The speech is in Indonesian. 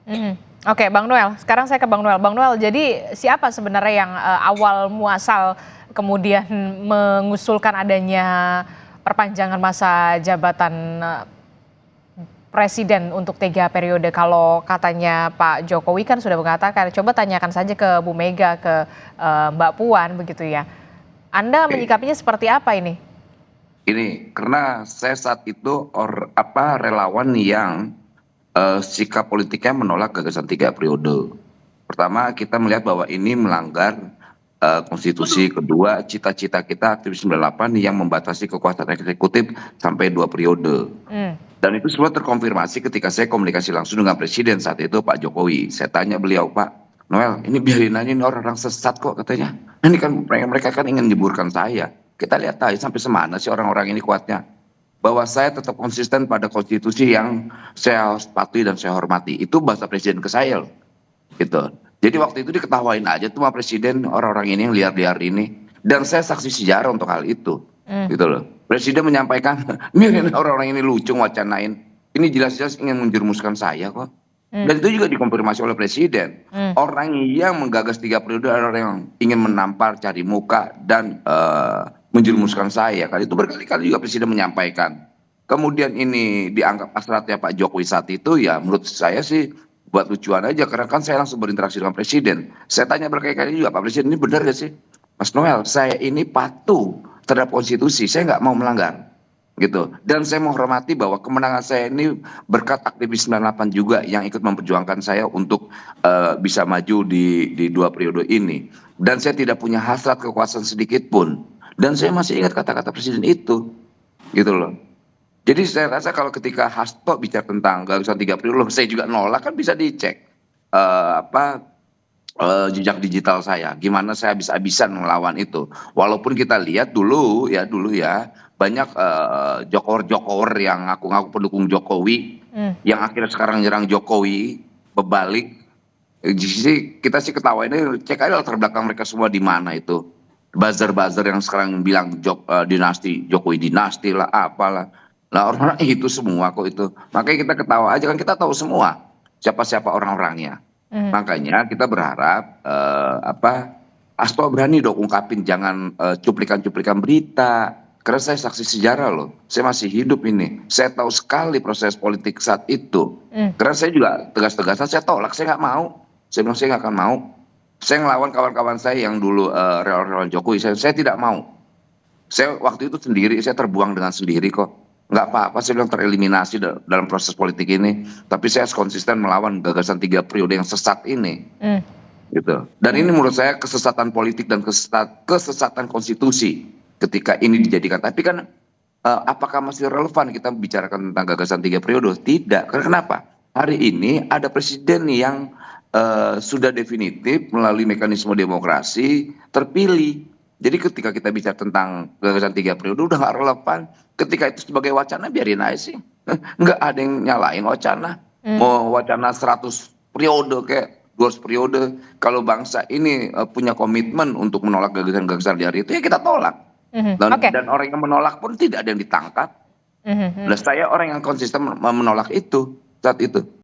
Mhm. Oke, Bang Noel. Sekarang saya ke Bang Noel. Bang Noel, jadi siapa sebenarnya yang awal muasal kemudian mengusulkan adanya perpanjangan masa jabatan presiden untuk 3 periode? Kalau katanya Pak Jokowi kan sudah mengatakan, coba tanyakan saja ke Bu Mega, ke Mbak Puan begitu ya. Anda Oke, menyikapinya seperti apa ini? ini karena saya saat itu relawan yang sikap politiknya menolak gagasan 3 periode. Pertama, kita melihat bahwa ini melanggar konstitusi. Kedua, cita-cita kita aktivis 98 yang membatasi kekuasaan eksekutif sampai 2 periode. Hmm. Dan itu semua terkonfirmasi ketika saya komunikasi langsung dengan presiden saat itu Pak Jokowi. Saya tanya beliau, Pak Noel, ini biarin aja, ini orang-orang sesat kok katanya. Ini kan mereka kan ingin menyemburkan saya. Kita lihat aja sampai semana sih orang-orang ini kuatnya. Bahwa saya tetap konsisten pada konstitusi yang saya patuhi dan saya hormati. Itu bahasa presiden ke saya loh, gitu. Jadi waktu itu diketawain aja tuh sama presiden orang-orang ini yang liar-liar ini. Dan saya saksi sejarah untuk hal itu, Hmm. gitu loh. Presiden menyampaikan, mirin orang-orang ini lucu wacanain. Ini jelas-jelas ingin menjerumuskan saya kok. Hmm. Dan itu juga dikonfirmasi oleh presiden. Hmm. Orang yang menggagas 3 periode adalah orang yang ingin menampar, cari muka, dan menjerumuskan saya. Kan itu berkali-kali juga presiden menyampaikan. Kemudian ini dianggap hasratnya Pak Jokowi saat itu, ya menurut saya sih buat lucuan aja. Karena kan saya langsung berinteraksi dengan presiden. Saya tanya berkali-kali juga, Pak Presiden ini benar gak sih? Mas Noel, saya ini patuh terhadap konstitusi, saya nggak mau melanggar, gitu. Dan saya menghormati bahwa kemenangan saya ini berkat aktivis 98 juga yang ikut memperjuangkan saya untuk bisa maju di 2 periode ini. Dan saya tidak punya hasrat kekuasaan sedikit pun. Dan saya masih ingat kata-kata presiden itu, gitu loh. Jadi saya rasa kalau ketika Hasto bicara tentang gagasan 3 periode, saya juga nolak, kan bisa dicek apa jejak digital saya, gimana saya habis-habisan melawan itu. Walaupun kita lihat dulu ya banyak jokor-jokor yang ngaku-ngaku pendukung Jokowi, Hmm. yang akhirnya sekarang nyerang Jokowi, berbalik. Jadi kita sih ketawa ini, cek aja latar belakang mereka semua di mana itu. Buzzer-buzzer yang sekarang bilang dinasti, Jokowi dinasti lah, apalah. Nah orang-orang itu semua kok itu. Makanya kita ketawa aja, kan kita tahu semua siapa-siapa orang-orangnya. Hmm. Makanya kita berharap Hasto berani dong ungkapin, jangan cuplikan-cuplikan berita. Karena saya saksi sejarah loh, saya masih hidup ini. Saya tahu sekali proses politik saat itu. Hmm. Karena saya juga tegas-tegasan, saya tolak, saya nggak mau. Saya bilang saya nggak akan mau. Saya ngelawan kawan-kawan saya yang dulu relawan Jokowi, saya tidak mau. Saya waktu itu sendiri, saya terbuang dengan sendiri kok. Nggak apa-apa, saya bilang tereliminasi dalam proses politik ini. Tapi saya harus konsisten melawan gagasan 3 periode yang sesat ini, Hmm. gitu. Dan ini menurut saya kesesatan politik dan kesesatan konstitusi ketika ini dijadikan. Tapi kan apakah masih relevan kita bicarakan tentang gagasan 3 periode? Tidak. Karena kenapa? Hari ini ada presiden yang sudah definitif melalui mekanisme demokrasi terpilih. Jadi ketika kita bicara tentang gagasan 3 periode udah nggak relevan. Ketika itu sebagai wacana biarin aja sih. Nggak ada yang nyalain wacana. Hmm. Mau wacana 100 periode kayak 200 periode. Kalau bangsa ini punya komitmen untuk menolak gagasan-gagasan dari itu, ya kita tolak. Mhm. Dan, Oke. dan orang yang menolak pun tidak ada yang ditangkap. Mhm. Nah, Mhm. saya orang yang konsisten menolak itu saat itu.